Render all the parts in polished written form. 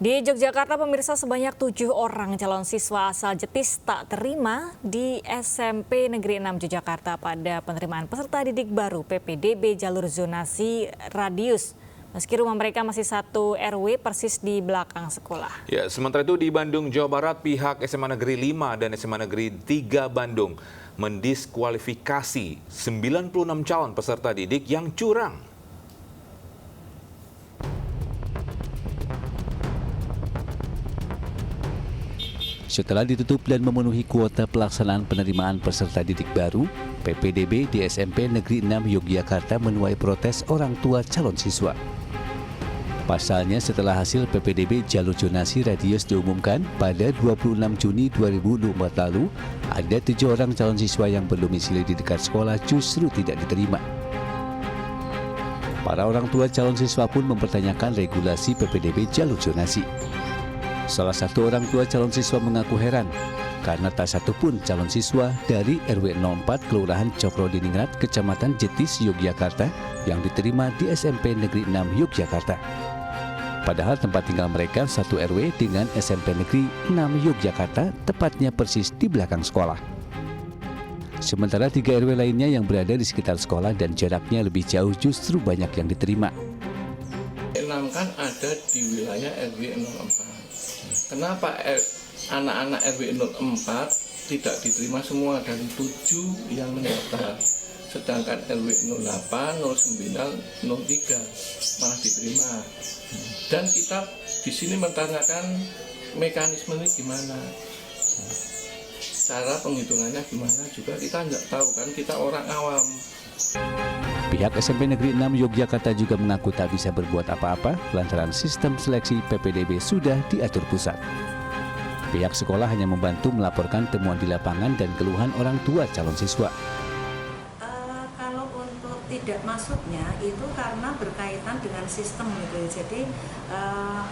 Di Yogyakarta, pemirsa, sebanyak 7 orang calon siswa asal Jetis tak terima di SMP Negeri 6 Yogyakarta pada penerimaan peserta didik baru PPDB jalur zonasi radius. Meski rumah mereka masih satu RW persis di belakang sekolah. Ya, sementara itu di Bandung, Jawa Barat, pihak SMA Negeri 5 dan SMA Negeri 3 Bandung mendiskualifikasi 96 calon peserta didik yang curang. Setelah ditutup dan memenuhi kuota pelaksanaan penerimaan peserta didik baru, PPDB di SMP Negeri 6 Yogyakarta menuai protes orang tua calon siswa. Pasalnya, setelah hasil PPDB jalur zonasi radius diumumkan pada 26 Juni 2024 lalu, ada 7 orang calon siswa yang berdomisili di dekat sekolah justru tidak diterima. Para orang tua calon siswa pun mempertanyakan regulasi PPDB jalur zonasi. Salah satu orang tua calon siswa mengaku heran karena tak satu pun calon siswa dari RW 04 Kelurahan Cokrodiningrat, Kecamatan Jetis, Yogyakarta yang diterima di SMP Negeri 6 Yogyakarta. Padahal tempat tinggal mereka satu RW dengan SMP Negeri 6 Yogyakarta, tepatnya persis di belakang sekolah. Sementara 3 RW lainnya yang berada di sekitar sekolah dan jaraknya lebih jauh justru banyak yang diterima. 6 kan ada di wilayah RW 04. Kenapa anak-anak RW 04 tidak diterima semua dari 7 yang mendaftar, sedangkan RW 08, 09, 03 malah diterima. Dan kita di sini menanyakan mekanisme ini gimana, cara penghitungannya gimana juga kita nggak tahu kan, kita orang awam. Pihak SMP Negeri 6 Yogyakarta juga mengaku tak bisa berbuat apa-apa lantaran sistem seleksi PPDB sudah diatur pusat. Pihak sekolah hanya membantu melaporkan temuan di lapangan dan keluhan orang tua calon siswa. Kalau untuk tidak masuknya itu karena berkaitan dengan sistem gitu. Jadi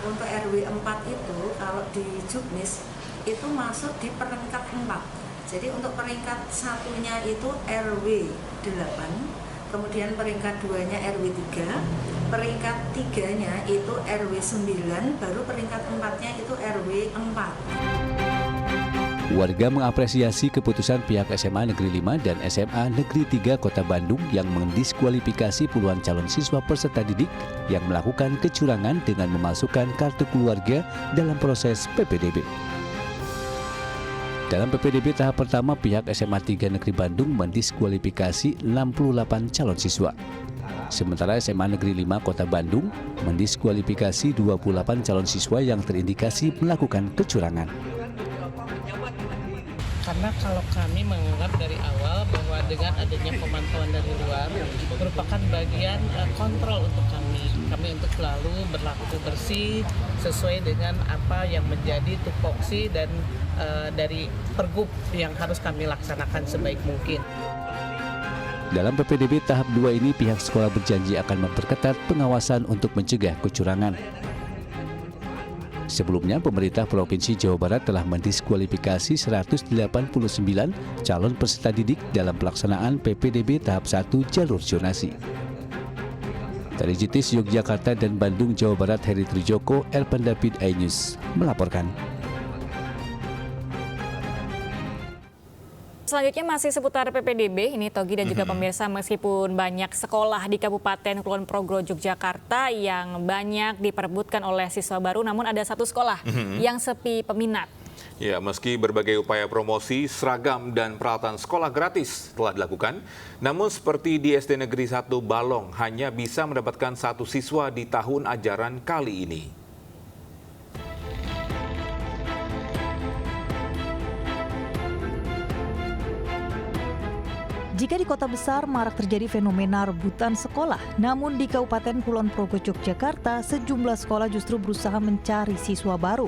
untuk RW 4 itu kalau di Juknis itu masuk di peringkat 4. Jadi untuk peringkat satunya itu RW 8. Kemudian peringkat 2-nya RW 3, peringkat 3-nya itu RW 9, baru peringkat 4-nya itu RW 4. Warga mengapresiasi keputusan pihak SMA Negeri 5 dan SMA Negeri 3 Kota Bandung yang mendiskualifikasi puluhan calon siswa peserta didik yang melakukan kecurangan dengan memasukkan kartu keluarga dalam proses PPDB. Dalam PPDB tahap pertama, pihak SMA 3 Negeri Bandung mendiskualifikasi 68 calon siswa. Sementara SMA Negeri 5 Kota Bandung mendiskualifikasi 28 calon siswa yang terindikasi melakukan kecurangan. Karena kalau kami menganggap dari awal bahwa dengan adanya pemantauan dari luar merupakan bagian kontrol untuk kami untuk selalu berlaku bersih sesuai dengan apa yang menjadi tupoksi dan dari pergub yang harus kami laksanakan sebaik mungkin. Dalam PPDB tahap 2 ini, pihak sekolah berjanji akan memperketat pengawasan untuk mencegah kecurangan. Sebelumnya, pemerintah Provinsi Jawa Barat telah mendiskualifikasi 189 calon peserta didik dalam pelaksanaan PPDB tahap 1 jalur zonasi. Dari Jetis, Yogyakarta dan Bandung, Jawa Barat, Heri Trijoko, Elpan David, iNews melaporkan. Selanjutnya masih seputar PPDB, ini Togi dan juga pemirsa, meskipun banyak sekolah di Kabupaten Kulon Progro, Yogyakarta yang banyak diperebutkan oleh siswa baru, namun ada satu sekolah yang sepi peminat. Ya, meski berbagai upaya promosi, seragam dan peralatan sekolah gratis telah dilakukan, namun seperti di SD Negeri 1 Balong hanya bisa mendapatkan 1 siswa di tahun ajaran kali ini. Jika di kota besar marak terjadi fenomena rebutan sekolah, namun di Kabupaten Kulon Progo, Yogyakarta, sejumlah sekolah justru berusaha mencari siswa baru.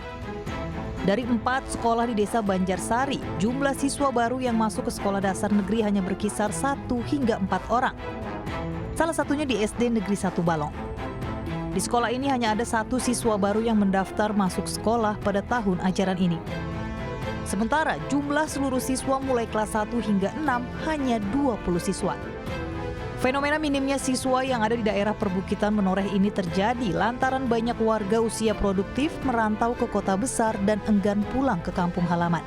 Dari 4 sekolah di Desa Banjarsari, jumlah siswa baru yang masuk ke sekolah dasar negeri hanya berkisar 1 hingga 4 orang. Salah satunya di SD Negeri 1 Balong. Di sekolah ini hanya ada 1 siswa baru yang mendaftar masuk sekolah pada tahun ajaran ini. Sementara jumlah seluruh siswa mulai kelas 1 hingga 6 hanya 20 siswa. Fenomena minimnya siswa yang ada di daerah perbukitan menoreh ini terjadi lantaran banyak warga usia produktif merantau ke kota besar dan enggan pulang ke kampung halaman.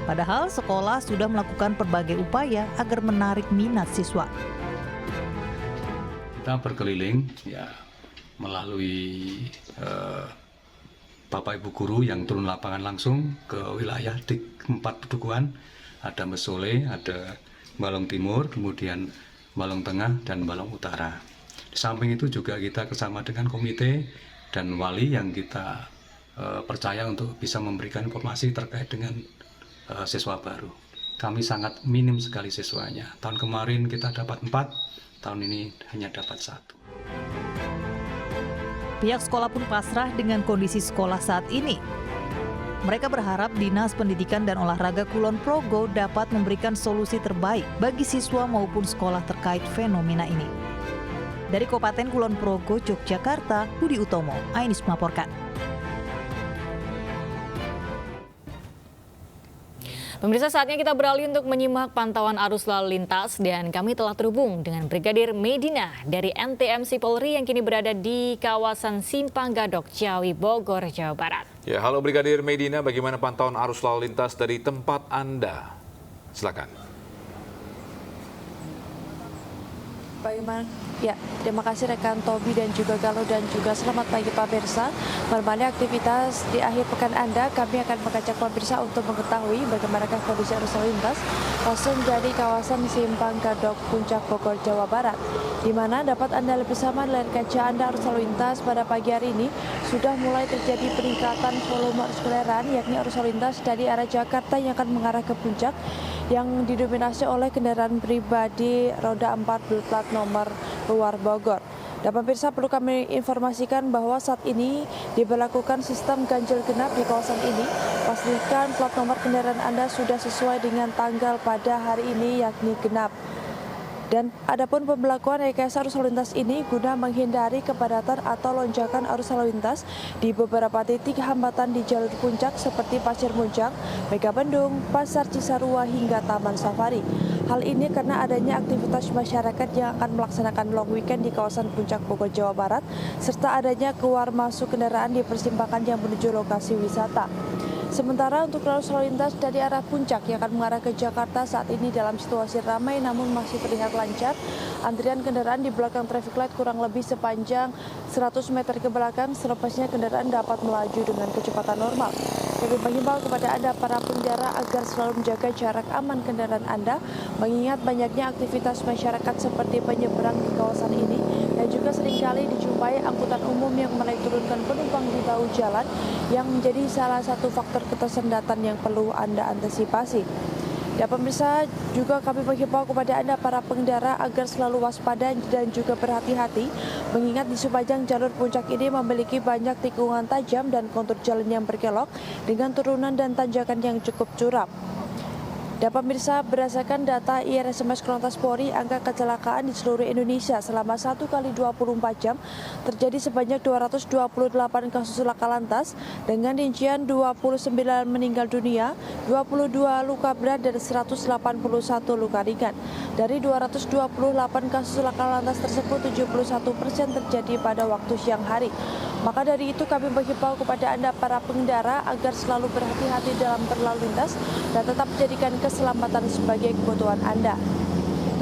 Padahal sekolah sudah melakukan berbagai upaya agar menarik minat siswa. Kita berkeliling ya melalui Bapak Ibu guru yang turun lapangan langsung ke wilayah di 4 pedukuhan, ada Mesole, ada Balong Timur, kemudian Balong Tengah dan Balong Utara. Di samping itu juga kita bersama dengan komite dan wali yang kita percaya untuk bisa memberikan informasi terkait dengan siswa baru. Kami sangat minim sekali siswanya. Tahun kemarin kita dapat 4, tahun ini hanya dapat 1. Pihak sekolah pun pasrah dengan kondisi sekolah saat ini. Mereka berharap Dinas Pendidikan dan Olahraga Kulon Progo dapat memberikan solusi terbaik bagi siswa maupun sekolah terkait fenomena ini. Dari Kabupaten Kulon Progo, Yogyakarta, Budi Utomo, Ainis melaporkan. Pemirsa, saatnya kita beralih untuk menyimak pantauan arus lalu lintas dan kami telah terhubung dengan Brigadir Medina dari NTMC Polri yang kini berada di kawasan Simpang Gadok, Ciawi, Bogor, Jawa Barat. Ya, halo Brigadir Medina, bagaimana pantauan arus lalu lintas dari tempat Anda? Silakan. Bagaimana? Ya, terima kasih rekan Tobi dan juga Galo dan juga selamat pagi pemirsa. Kembali aktivitas di akhir pekan Anda, kami akan mengajak pemirsa untuk mengetahui bagaimana kondisi arus lalu lintas langsung dari kawasan Simpang Gadok, Puncak, Bogor, Jawa Barat. Di mana dapat Anda lebih sama melihat kaca Anda arus lalu lintas pada pagi hari ini sudah mulai terjadi peningkatan volume arus kendaraan, yakni arus lalu lintas dari arah Jakarta yang akan mengarah ke Puncak yang didominasi oleh kendaraan pribadi roda 4 berplat nomor luar Bogor. Dan pemirsa, perlu kami informasikan bahwa saat ini diberlakukan sistem ganjil genap di kawasan ini. Pastikan plat nomor kendaraan Anda sudah sesuai dengan tanggal pada hari ini, yakni genap. Dan adapun pemberlakuan rekayasa arus lalu lintas ini guna menghindari kepadatan atau lonjakan arus lalu lintas di beberapa titik hambatan di jalur puncak seperti Pasir Muncang, Megabendung, Pasar Cisarua hingga Taman Safari. Hal ini karena adanya aktivitas masyarakat yang akan melaksanakan long weekend di kawasan Puncak Bogor, Jawa Barat, serta adanya keluar masuk kendaraan di persimpangan yang menuju lokasi wisata. Sementara untuk arus lalu lintas dari arah Puncak yang akan mengarah ke Jakarta saat ini dalam situasi ramai namun masih terlihat lancar. Antrian kendaraan di belakang traffic light kurang lebih sepanjang 100 meter ke belakang, selepasnya kendaraan dapat melaju dengan kecepatan normal. Kami menghimbau kepada Anda para pengendara agar selalu menjaga jarak aman kendaraan Anda, mengingat banyaknya aktivitas masyarakat seperti penyeberang di kawasan ini dan juga seringkali dijumpai angkutan umum yang menaik turunkan penumpang di bahu jalan yang menjadi salah satu faktor ketersendatan yang perlu Anda antisipasi. Ya pemirsa, juga kami menghimbau kepada Anda para pengendara agar selalu waspada dan juga berhati-hati, mengingat di sepanjang jalur puncak ini memiliki banyak tikungan tajam dan kontur jalan yang berkelok dengan turunan dan tanjakan yang cukup curam. Dan pemirsa, berdasarkan data IRSMS Korlantas Polri, angka kecelakaan di seluruh Indonesia selama 1 kali 24 jam terjadi sebanyak 228 kasus laka lantas dengan rincian 29 meninggal dunia, 22 luka berat dan 181 luka ringan. Dari 228 kasus laka lantas tersebut, 71% terjadi pada waktu siang hari. Maka dari itu kami menghimbau kepada Anda para pengendara agar selalu berhati-hati dalam berlalu lintas dan tetap menjadikan keselamatan sebagai kebutuhan Anda.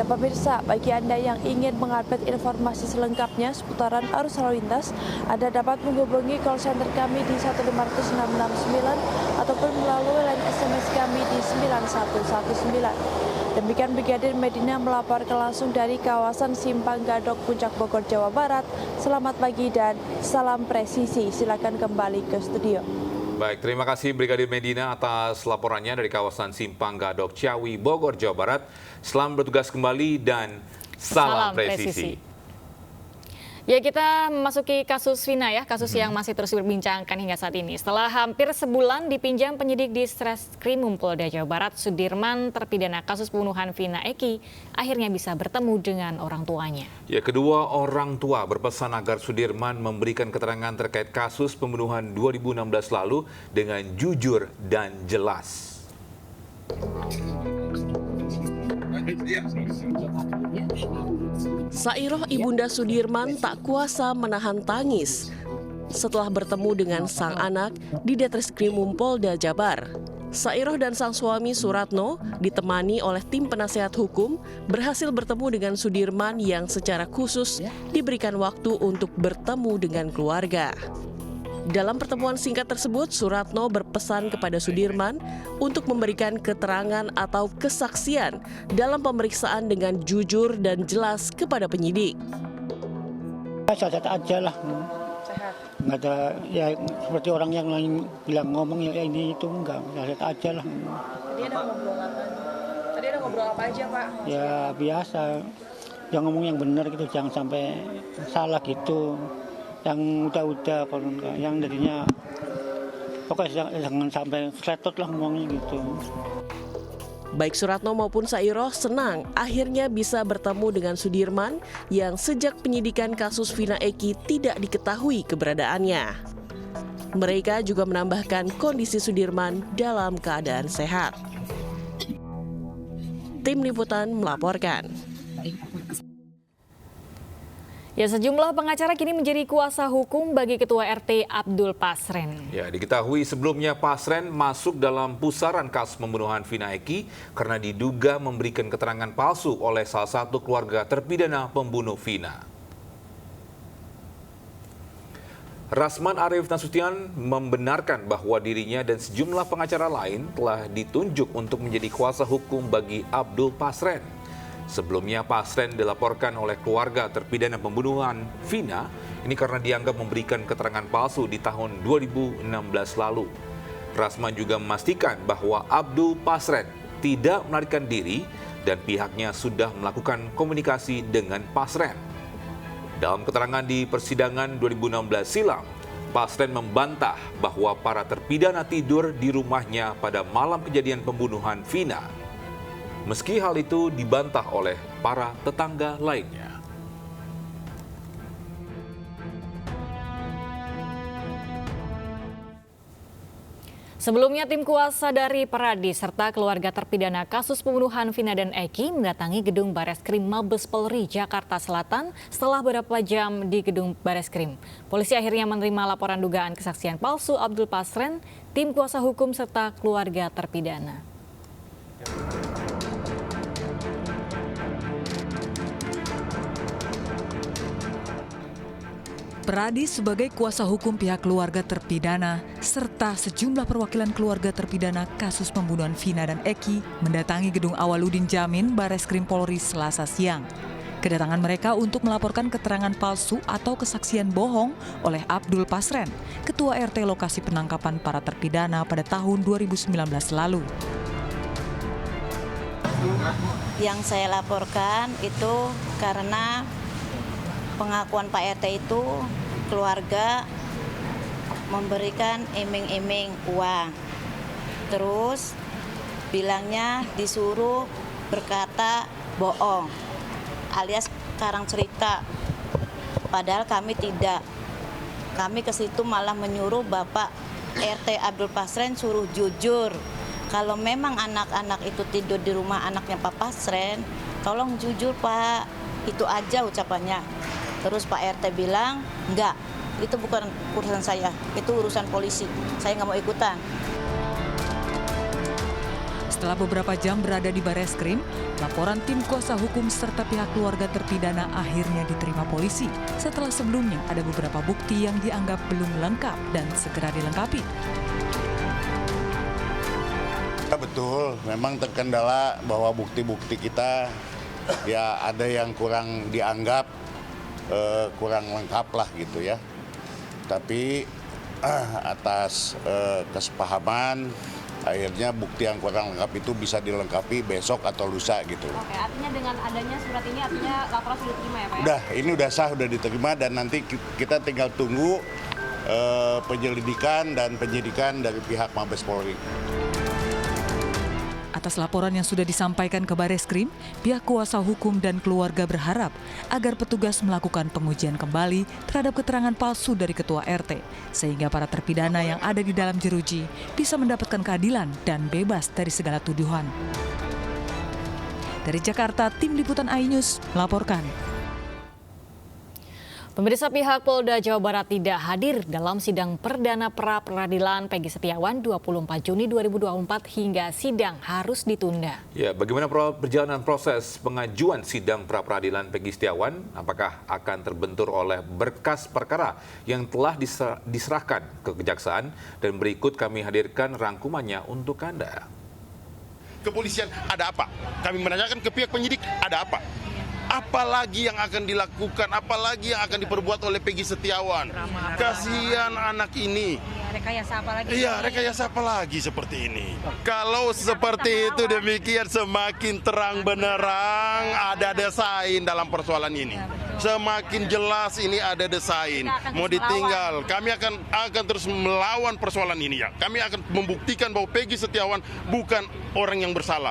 Dan pemirsa, bagi Anda yang ingin mengupdate informasi selengkapnya seputaran arus lalu lintas, Anda dapat menghubungi call center kami di 15169 ataupun melalui line SMS kami di 9119. Demikian Brigadir Medina melaporkan langsung dari kawasan Simpang Gadok, Puncak Bogor, Jawa Barat. Selamat pagi dan salam presisi. Silakan kembali ke studio. Baik, terima kasih Brigadir Medina atas laporannya dari kawasan Simpang Gadok, Ciawi, Bogor, Jawa Barat. Selamat bertugas kembali dan salam presisi. Ya, kita memasuki kasus Vina ya, kasus yang masih terus diperbincangkan hingga saat ini. Setelah hampir sebulan dipinjam penyidik di Treskrimum Polda Jawa Barat, Sudirman terpidana kasus pembunuhan Vina Eki akhirnya bisa bertemu dengan orang tuanya. Ya, kedua orang tua berpesan agar Sudirman memberikan keterangan terkait kasus pembunuhan 2016 lalu dengan jujur dan jelas. Sairoh ibunda Sudirman tak kuasa menahan tangis setelah bertemu dengan sang anak di Ditreskrimum Polda Jabar. Sairoh dan sang suami Suratno ditemani oleh tim penasehat hukum berhasil bertemu dengan Sudirman yang secara khusus diberikan waktu untuk bertemu dengan keluarga. Dalam pertemuan singkat tersebut, Suratno berpesan kepada Sudirman untuk memberikan keterangan atau kesaksian dalam pemeriksaan dengan jujur dan jelas kepada penyidik. Sehat aja lah. Sehat. Nggak ada ya seperti orang yang lain bilang ngomong ya ini itu enggak, sehat aja lah. Tadi ada ngobrol apa? Tadi ada ngobrol apa aja, Pak? Ya biasa, yang ngomong yang benar gitu, jangan sampai salah gitu. Yang udah kalau enggak, yang jadinya pokoknya jangan sampai sletot lah ngomongnya gitu. Baik Suratno maupun Sairoh senang akhirnya bisa bertemu dengan Sudirman yang sejak penyidikan kasus Vina Eki tidak diketahui keberadaannya. Mereka juga menambahkan kondisi Sudirman dalam keadaan sehat. Tim Liputan melaporkan. Ya, sejumlah pengacara kini menjadi kuasa hukum bagi Ketua RT Abdul Pasren. Ya, diketahui sebelumnya Pasren masuk dalam pusaran kasus pembunuhan Vina Eki karena diduga memberikan keterangan palsu oleh salah satu keluarga terpidana pembunuh Vina. Rasman Arif Nasution membenarkan bahwa dirinya dan sejumlah pengacara lain telah ditunjuk untuk menjadi kuasa hukum bagi Abdul Pasren. Sebelumnya Pasren dilaporkan oleh keluarga terpidana pembunuhan Vina ini karena dianggap memberikan keterangan palsu di tahun 2016 lalu. Rasman juga memastikan bahwa Abdul Pasren tidak melarikan diri dan pihaknya sudah melakukan komunikasi dengan Pasren. Dalam keterangan di persidangan 2016 silam, Pasren membantah bahwa para terpidana tidur di rumahnya pada malam kejadian pembunuhan Vina. Meski hal itu dibantah oleh para tetangga lainnya. Sebelumnya, tim kuasa dari Peradi serta keluarga terpidana kasus pembunuhan Vina dan Eki mendatangi gedung Bareskrim Mabes Polri Jakarta Selatan setelah beberapa jam di gedung Bareskrim. Polisi akhirnya menerima laporan dugaan kesaksian palsu Abdul Pasren, tim kuasa hukum serta keluarga terpidana. Peradi sebagai kuasa hukum pihak keluarga terpidana serta sejumlah perwakilan keluarga terpidana kasus pembunuhan Vina dan Eki mendatangi gedung Awaludin Jamin Bareskrim Polri Selasa siang. Kedatangan mereka untuk melaporkan keterangan palsu atau kesaksian bohong oleh Abdul Pasren, Ketua RT lokasi penangkapan para terpidana pada tahun 2019 lalu. Yang saya laporkan itu karena pengakuan Pak RT itu keluarga memberikan iming-iming uang. Terus bilangnya disuruh berkata bohong alias karang cerita. Padahal kami tidak. Kami ke situ malah menyuruh Bapak RT Abdul Pasren suruh jujur. Kalau memang anak-anak itu tidur di rumah anaknya Pak Pasren, tolong jujur Pak. Itu aja ucapannya. Terus Pak RT bilang, enggak, itu bukan urusan saya, itu urusan polisi, saya nggak mau ikutan. Setelah beberapa jam berada di Bareskrim, laporan tim kuasa hukum serta pihak keluarga terpidana akhirnya diterima polisi setelah sebelumnya ada beberapa bukti yang dianggap belum lengkap dan segera dilengkapi. Ya, betul, memang terkendala bahwa bukti-bukti kita ya ada yang kurang dianggap kurang lengkap lah gitu ya. Tapi atas kesepahaman akhirnya bukti yang kurang lengkap itu bisa dilengkapi besok atau lusa gitu. Oke, artinya dengan adanya surat ini artinya laporan sudah diterima ya Pak ya? Udah, ini udah sah, udah diterima dan nanti kita tinggal tunggu penyelidikan dan penyidikan dari pihak Mabes Polri. Atas laporan yang sudah disampaikan ke Bareskrim, pihak kuasa hukum dan keluarga berharap agar petugas melakukan pengujian kembali terhadap keterangan palsu dari Ketua RT, sehingga para terpidana yang ada di dalam jeruji bisa mendapatkan keadilan dan bebas dari segala tuduhan. Dari Jakarta, Tim Liputan iNews melaporkan. Pemirsa, pihak Polda Jawa Barat tidak hadir dalam sidang perdana pra-peradilan Peggy Setiawan 24 Juni 2024 hingga sidang harus ditunda. Ya, bagaimana perjalanan proses pengajuan sidang pra-peradilan Peggy Setiawan? Apakah akan terbentur oleh berkas perkara yang telah diserahkan ke Kejaksaan? Dan berikut kami hadirkan rangkumannya untuk Anda. Kepolisian ada apa? Kami menanyakan ke pihak penyidik ada apa? Apalagi yang akan dilakukan, apalagi yang akan diperbuat oleh Peggy Setiawan. Kasihan anak ini. Rekayasa apa lagi? Iya, rekayasa apa lagi seperti ini? Kalau seperti itu demikian semakin terang benerang ada desain dalam persoalan ini. Semakin jelas ini ada desain. Mau ditinggal, kami akan terus melawan persoalan ini ya. Kami akan membuktikan bahwa Peggy Setiawan bukan orang yang bersalah.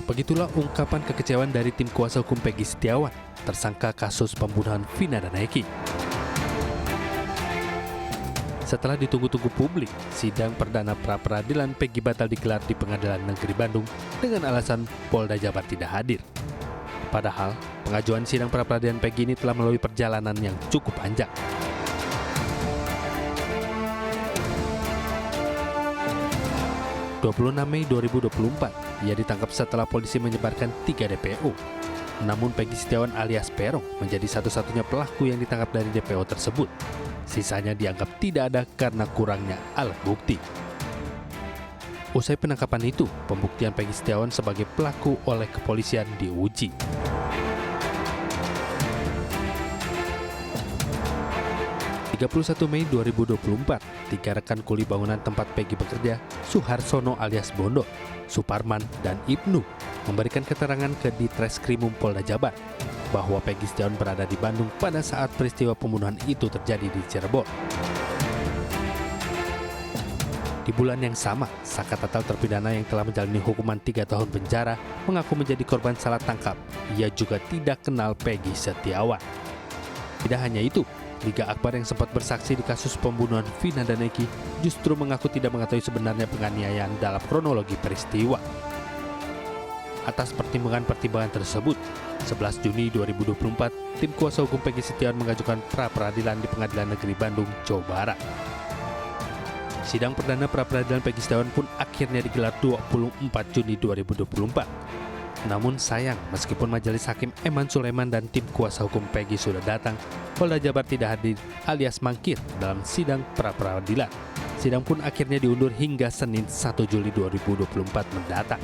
Begitulah ungkapan kekecewaan dari tim kuasa hukum Peggy Setiawan, tersangka kasus pembunuhan Vina dan Eki. Setelah ditunggu-tunggu publik, sidang perdana pra-peradilan Peggy batal digelar di Pengadilan Negeri Bandung dengan alasan Polda Jabar tidak hadir. Padahal, pengajuan sidang pra-peradilan Peggy ini telah melalui perjalanan yang cukup panjang. Mei 2024, ia ditangkap setelah polisi menyebarkan 3 DPO. Namun Peggy Setiawan alias Peron menjadi satu-satunya pelaku yang ditangkap dari DPO tersebut. Sisanya dianggap tidak ada karena kurangnya alat bukti. Usai penangkapan itu, pembuktian Peggy Setiawan sebagai pelaku oleh kepolisian diuji. Mei 2024, 3 rekan kuli bangunan tempat Peggy bekerja, Suharsono alias Bondo, Suparman, dan Ibnu, memberikan keterangan ke Ditreskrimum Polda Jabar bahwa Peggy Setiawan berada di Bandung pada saat peristiwa pembunuhan itu terjadi di Cirebon. Di bulan yang sama, Saka Tatal terpidana yang telah menjalani hukuman 3 tahun penjara mengaku menjadi korban salah tangkap. Ia juga tidak kenal Peggy Setiawan. Tidak hanya itu, Liga Akbar yang sempat bersaksi di kasus pembunuhan Vina dan Eki justru mengaku tidak mengetahui sebenarnya penganiayaan dalam kronologi peristiwa. Atas pertimbangan-pertimbangan tersebut, 11 Juni 2024, tim kuasa hukum Peggy Setiawan mengajukan pra-peradilan di Pengadilan Negeri Bandung, Jawa Barat. Sidang perdana pra-peradilan Peggy Setiawan pun akhirnya digelar 24 Juni 2024. Namun sayang, meskipun Majelis Hakim Eman Sulaiman dan tim kuasa hukum Peggy sudah datang, Polda Jabar tidak hadir alias mangkir dalam sidang pra-peradilan. Sidang pun akhirnya diundur hingga Senin 1 Juli 2024 mendatang.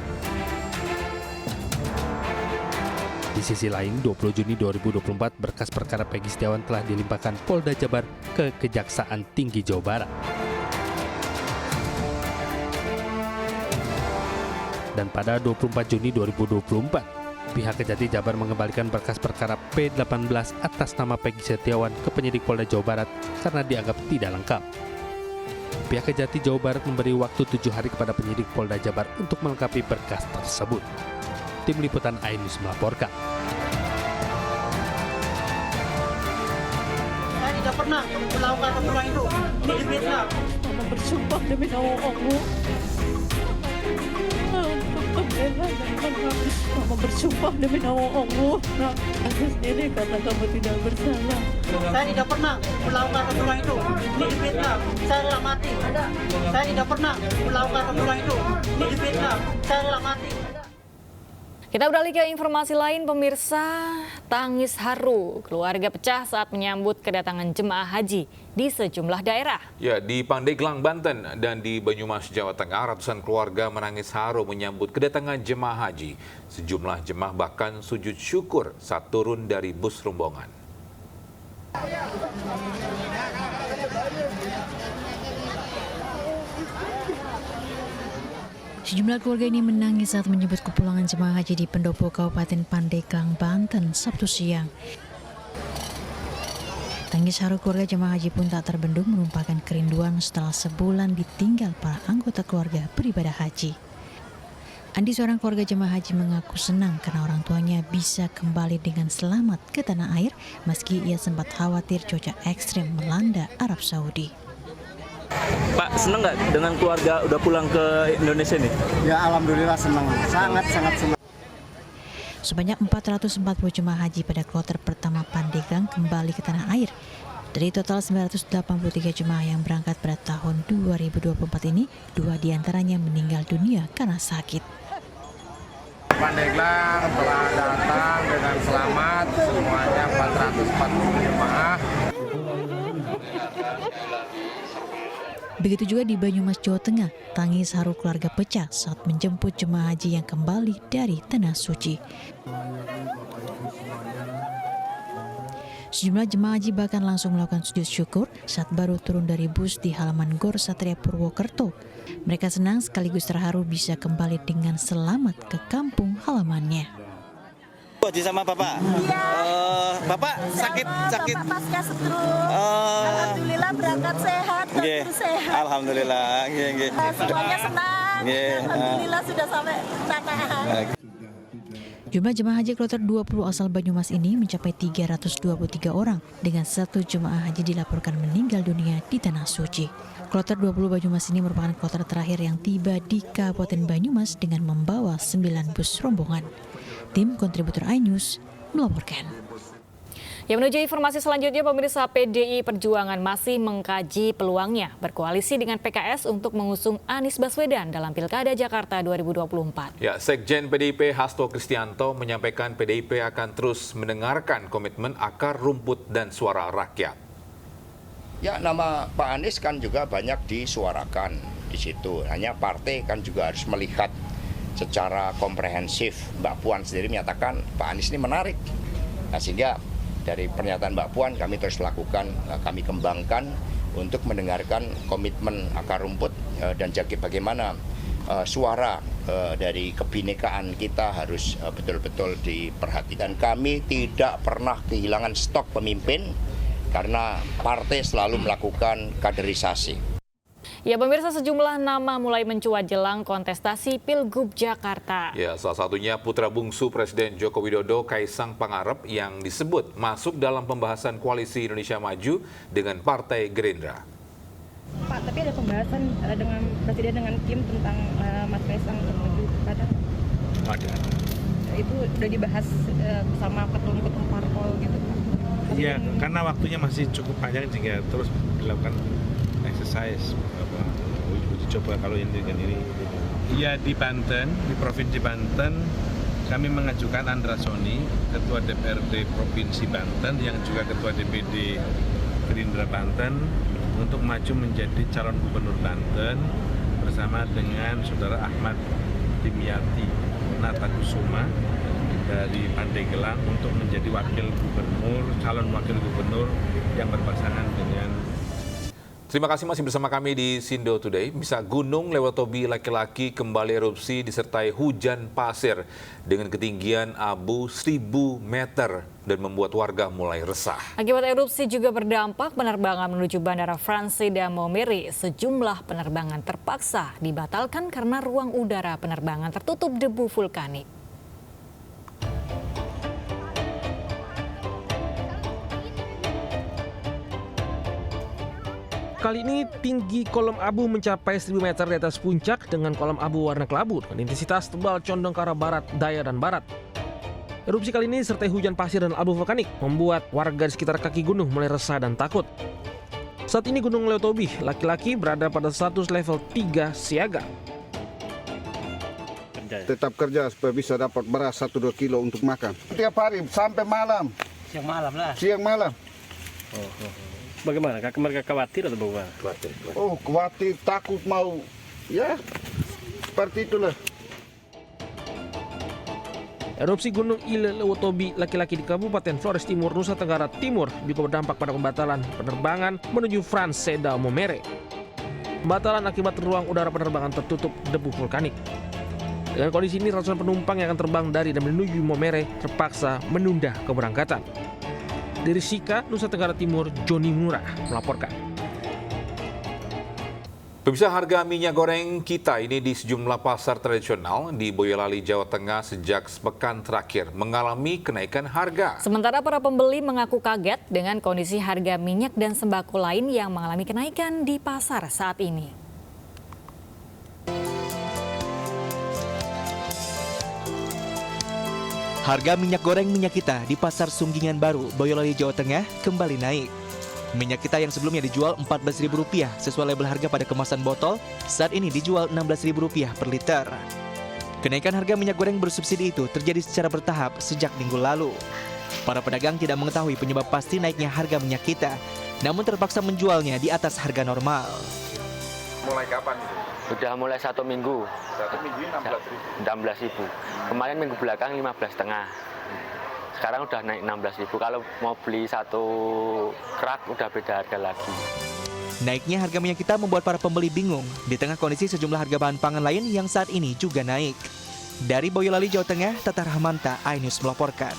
Di sisi lain, 20 Juni 2024 berkas perkara Peggy Setiawan telah dilimpahkan Polda Jabar ke Kejaksaan Tinggi Jawa Barat. Dan pada 24 Juni 2024, pihak Kejati Jabar mengembalikan berkas perkara P18 atas nama Peggy Setiawan ke penyidik Polda Jawa Barat karena dianggap tidak lengkap. Pihak Kejati Jawa Barat memberi waktu 7 hari kepada penyidik Polda Jabar untuk melengkapi berkas tersebut. Tim Liputan iNews melaporkan. Saya tidak pernah melakukan pembunuhan itu. Ini di Vietnam. Mama bersumpah demi Allah. Mama bersumpah demi nama Allah. Atas ini karena kamu tidak bersalah. Saya tidak pernah melakukan pembunuhan itu. Ini di Vietnam. Saya rela mati. Saya tidak pernah melakukan pembunuhan itu. Ini di Vietnam. Saya rela mati. Kita beralih ke informasi lain, pemirsa. Tangis haru, keluarga pecah saat menyambut kedatangan jemaah haji di sejumlah daerah. Ya, di Pandeglang, Banten dan di Banyumas, Jawa Tengah, ratusan keluarga menangis haru menyambut kedatangan jemaah haji. Sejumlah jemaah bahkan sujud syukur saat turun dari bus rombongan. Sejumlah keluarga ini menangis saat menyebut kepulangan jemaah haji di pendopo Kabupaten Pandeglang, Banten, Sabtu siang. Tangis haru keluarga jemaah haji pun tak terbendung menumpahkan kerinduan setelah sebulan ditinggal para anggota keluarga beribadah haji. Andi, seorang keluarga jemaah haji, mengaku senang karena orang tuanya bisa kembali dengan selamat ke tanah air meski ia sempat khawatir cuaca ekstrim melanda Arab Saudi. Pak, seneng nggak dengan keluarga udah pulang ke Indonesia nih? Ya alhamdulillah senang, sangat senang. Sebanyak 440 jemaah haji pada kloter pertama Pandeglang kembali ke tanah air. Dari total 983 jemaah yang berangkat pada tahun 2024 ini, 2 diantaranya meninggal dunia karena sakit. Pandeglang telah datang dengan selamat, semuanya 440 jemaah. Begitu juga di Banyumas, Jawa Tengah, tangis haru keluarga pecah saat menjemput jemaah haji yang kembali dari Tanah Suci. Sejumlah jemaah haji bahkan langsung melakukan sujud syukur saat baru turun dari bus di halaman Gor Satria Purwokerto. Mereka senang sekaligus terharu bisa kembali dengan selamat ke kampung halamannya. Haji sama Bapak? Iya. Bapak sakit? Bapak pasca stroke. Alhamdulillah berangkat sehat, sehat. Alhamdulillah. Semuanya senang. Alhamdulillah sudah sampai tanah. Jumlah jemaah haji kloter 20 asal Banyumas ini mencapai 323 orang dengan 1 jemaah haji dilaporkan meninggal dunia di Tanah Suci. Kloter 20 Banyumas ini merupakan kloter terakhir yang tiba di Kabupaten Banyumas dengan membawa 9 bus rombongan. Tim kontributor iNews melaporkan. Ya, menuju informasi selanjutnya, pemirsa, PDI Perjuangan masih mengkaji peluangnya berkoalisi dengan PKS untuk mengusung Anies Baswedan dalam Pilkada Jakarta 2024. Ya, Sekjen PDIP Hasto Kristianto menyampaikan PDIP akan terus mendengarkan komitmen akar rumput dan suara rakyat. Ya, nama Pak Anies kan juga banyak disuarakan di situ. Hanya partai kan juga harus melihat secara komprehensif. Mbak Puan sendiri menyatakan Pak Anies ini menarik. Nah, sehingga dari pernyataan Mbak Puan kami terus lakukan, kami kembangkan untuk mendengarkan komitmen akar rumput dan bagaimana suara dari kebinekaan kita harus betul-betul diperhatikan. Kami tidak pernah kehilangan stok pemimpin karena partai selalu melakukan kaderisasi. Ya, pemirsa, sejumlah nama mulai mencuat jelang kontestasi Pilgub Jakarta. Ya, salah satunya putra bungsu Presiden Joko Widodo, Kaisang Pangarep, yang disebut masuk dalam pembahasan koalisi Indonesia Maju dengan Partai Gerindra. Pak, tapi ada pembahasan dengan Presiden dengan Kim tentang Mas Kaisang untuk maju pilkada? Ada. Itu udah dibahas bersama ketum-ketum parpol gitu, Pak? Iya, karena waktunya masih cukup panjang sehingga terus dilakukan exercise uji coba kalau ini dengan ini. Iya, di Banten, di Provinsi Banten kami mengajukan Andra Soni, Ketua DPRD Provinsi Banten yang juga Ketua DPD Gerindra Banten, untuk maju menjadi calon gubernur Banten bersama dengan Saudara Ahmad Dimyati Natakusuma dari Pandeglang untuk menjadi calon wakil gubernur yang berpasangan dengan. Terima kasih masih bersama kami di Sindo Today. Bisa Gunung Lewotobi laki-laki kembali erupsi disertai hujan pasir dengan ketinggian abu 1000 meter dan membuat warga mulai resah. Akibat erupsi juga berdampak penerbangan menuju Bandara Fransai da Momere. Sejumlah penerbangan terpaksa dibatalkan karena ruang udara penerbangan tertutup debu vulkanik. Kali ini tinggi kolom abu mencapai 1000 meter di atas puncak dengan kolom abu warna kelabu dengan intensitas tebal condong ke arah barat, daya, dan barat. Erupsi kali ini sertai hujan pasir dan abu vulkanik membuat warga di sekitar kaki gunung mulai resah dan takut. Saat ini Gunung Lewotobi laki-laki berada pada status level 3 siaga. Tetap kerja supaya bisa dapat beras 1-2 kilo untuk makan. Tiap hari sampai malam. Siang malam lah. Siang malam. Bagaimana? Mereka khawatir atau bagaimana? Khawatir. Oh, khawatir, takut mau. Ya, seperti itulah. Erupsi Gunung Lewotobi laki-laki di Kabupaten Flores Timur, Nusa Tenggara Timur juga berdampak pada pembatalan penerbangan menuju Fransai da Momere. Pembatalan akibat ruang udara penerbangan tertutup debu vulkanik. Dengan kondisi ini, ratusan penumpang yang akan terbang dari dan menuju Momere terpaksa menunda keberangkatan. Dari Sika, Nusa Tenggara Timur, Joni Murah melaporkan. Pemirsa, harga minyak goreng kita ini di sejumlah pasar tradisional di Boyolali, Jawa Tengah sejak sepekan terakhir mengalami kenaikan harga. Sementara para pembeli mengaku kaget dengan kondisi harga minyak dan sembako lain yang mengalami kenaikan di pasar saat ini. Harga minyak goreng minyak kita di Pasar Sunggingan Baru, Boyolali, Jawa Tengah kembali naik. Minyak kita yang sebelumnya dijual Rp14.000 sesuai label harga pada kemasan botol, saat ini dijual Rp16.000 per liter. Kenaikan harga minyak goreng bersubsidi itu terjadi secara bertahap sejak minggu lalu. Para pedagang tidak mengetahui penyebab pasti naiknya harga minyak kita, namun terpaksa menjualnya di atas harga normal. Mulai kapan itu? Sudah mulai 1 minggu. 1 minggu Rp16.000. Kemarin minggu belakang 15,5. Sekarang udah naik Rp16.000. Kalau mau beli 1 kerak udah beda harga lagi. Naiknya harga minyak kita membuat para pembeli bingung di tengah kondisi sejumlah harga bahan pangan lain yang saat ini juga naik. Dari Boyolali, Jawa Tengah, Tata Rahmanta, iNews melaporkan.